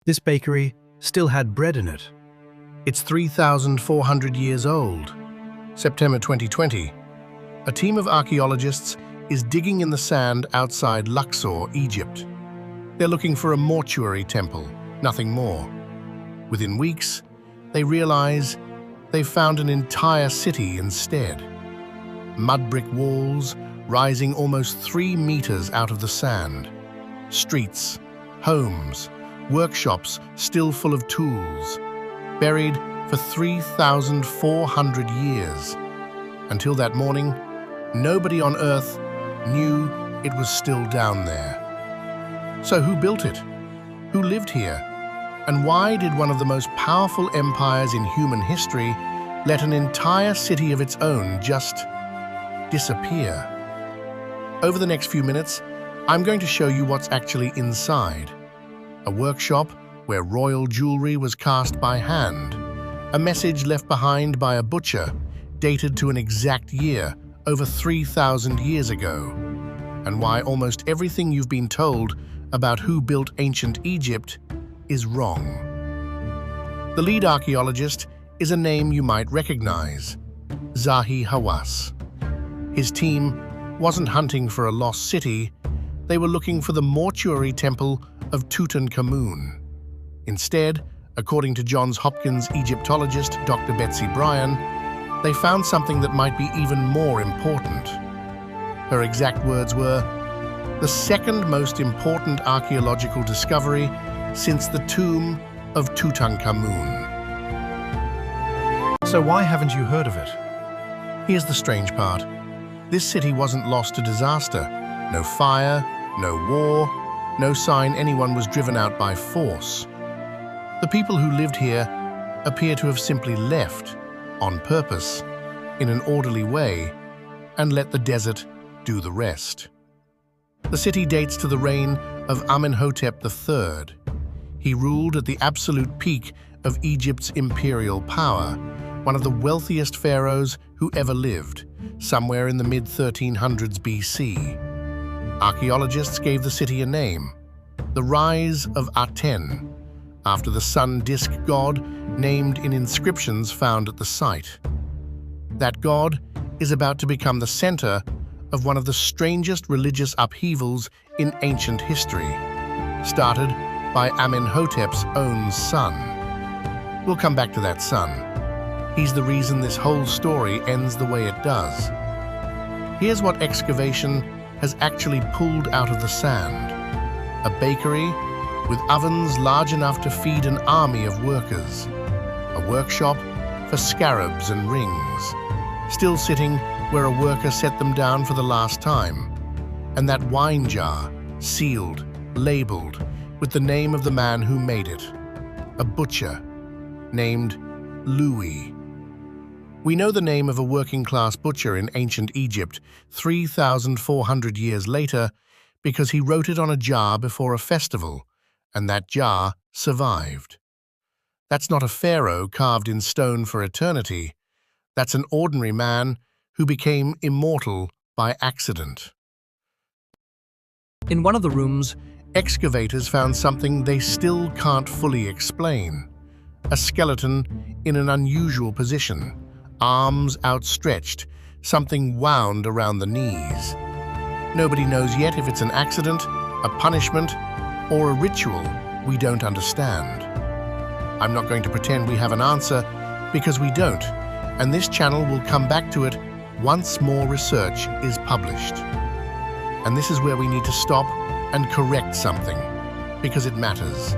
This bakery still had bread in it. It's 3,400 years old. September 2020. A team of archaeologists is digging in the sand outside Luxor, Egypt. They're looking for a mortuary temple, nothing more. Within weeks, they realize they've found an entire city instead. Mud brick walls rising almost 3 meters out of the sand. Streets, homes, workshops still full of tools, buried for 3,400 years. Until that morning, nobody on Earth knew it was still down there. So who built it? Who lived here? And why did one of the most powerful empires in human history let an entire city of its own just disappear? Over the next few minutes, I'm going to show you what's actually inside. A workshop where royal jewelry was cast by hand, a message left behind by a butcher dated to an exact year over 3,000 years ago, and why almost everything you've been told about who built ancient Egypt is wrong. The lead archaeologist is a name you might recognize, Zahi Hawass. His team wasn't hunting for a lost city, they were looking for the mortuary temple of Tutankhamun. Instead, according to Johns Hopkins Egyptologist Dr. Betsy Bryan, they found something that might be even more important. Her exact words were, "The second most important archaeological discovery since the tomb of Tutankhamun." So why haven't you heard of it? Here's the strange part. This city wasn't lost to disaster. No fire, no war, no sign anyone was driven out by force. The people who lived here appear to have simply left, on purpose, in an orderly way, and let the desert do the rest. The city dates to the reign of Amenhotep III. He ruled at the absolute peak of Egypt's imperial power, one of the wealthiest pharaohs who ever lived, somewhere in the mid-1300s BC. Archaeologists gave the city a name, the Rise of Aten, after the sun disk god named in inscriptions found at the site. That god is about to become the center of one of the strangest religious upheavals in ancient history, started by Amenhotep's own son. We'll come back to that son. He's the reason this whole story ends the way it does. Here's what excavation has actually pulled out of the sand. A bakery with ovens large enough to feed an army of workers. A workshop for scarabs and rings, still sitting where a worker set them down for the last time. And that wine jar, sealed, labeled, with the name of the man who made it. A butcher named Louis. We know the name of a working-class butcher in ancient Egypt 3,400 years later because he wrote it on a jar before a festival, and that jar survived. That's not a pharaoh carved in stone for eternity. That's an ordinary man who became immortal by accident. In one of the rooms, Excavators found something they still can't fully explain. A skeleton in an unusual position, arms outstretched, something wound around the knees. Nobody knows yet if it's an accident, a punishment, or a ritual we don't understand. I'm not going to pretend we have an answer, because we don't, and this channel will come back to it once more research is published. And this is where we need to stop and correct something, because it matters.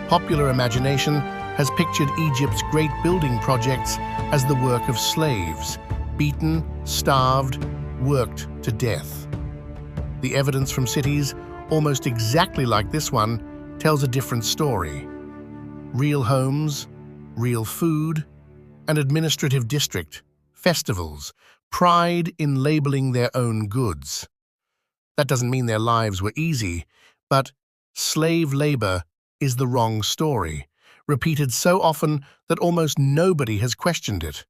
Popular imagination has pictured Egypt's great building projects as the work of slaves, beaten, starved, worked to death. The evidence from cities almost exactly like this one tells a different story. Real homes, real food, an administrative district, festivals, pride in labeling their own goods. That doesn't mean their lives were easy, but slave labor is the wrong story, repeated so often that almost nobody has questioned it.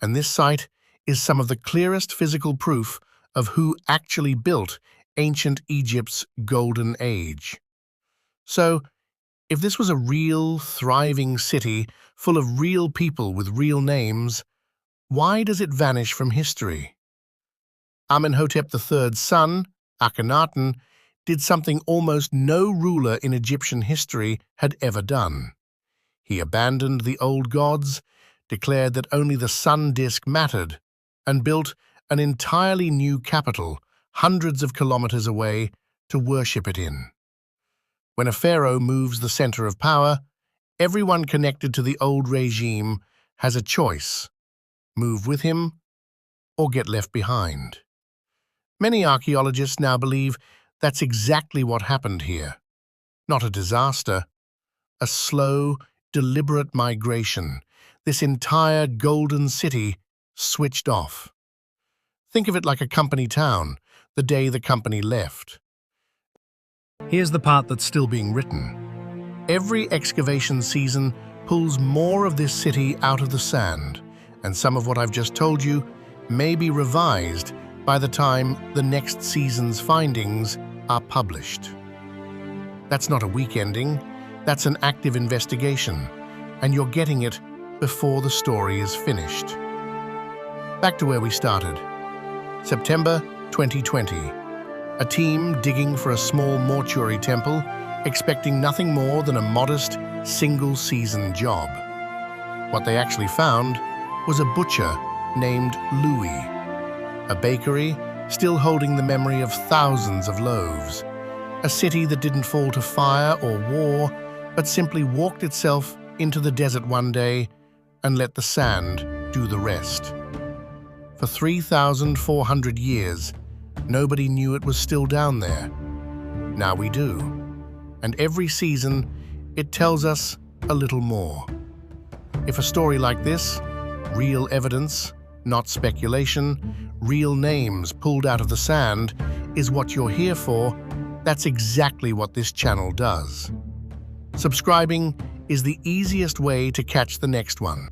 And this site is some of the clearest physical proof of who actually built ancient Egypt's golden age. So, If this was a real, thriving city full of real people with real names, why does it vanish from history? Amenhotep III's son, Akhenaten, did something almost no ruler in Egyptian history had ever done. He abandoned the old gods, declared that only the sun disk mattered, and built an entirely new capital hundreds of kilometers away to worship it in. When a pharaoh moves the center of power, everyone connected to the old regime has a choice: move with him or get left behind. Many archaeologists now believe that's exactly what happened here. Not a disaster, a slow, deliberate migration. This entire golden city switched off. Think of it like a company town, the day the company left. Here's the part that's still being written. Every excavation season pulls more of this city out of the sand, and some of what I've just told you may be revised by the time the next season's findings are published. That's not a weak ending, that's an active investigation, and you're getting it before the story is finished. Back to where we started. September 2020. A team digging for a small mortuary temple, expecting nothing more than a modest, single-season job. What they actually found was a butcher named Louis, a bakery still holding the memory of thousands of loaves, a city that didn't fall to fire or war, but simply walked itself into the desert one day and let the sand do the rest. For 3,400 years, nobody knew it was still down there. Now we do. And every season, it tells us a little more. If a story like this, real evidence, not speculation, real names pulled out of the sand, is what you're here for, that's exactly what this channel does. Subscribing is the easiest way to catch the next one.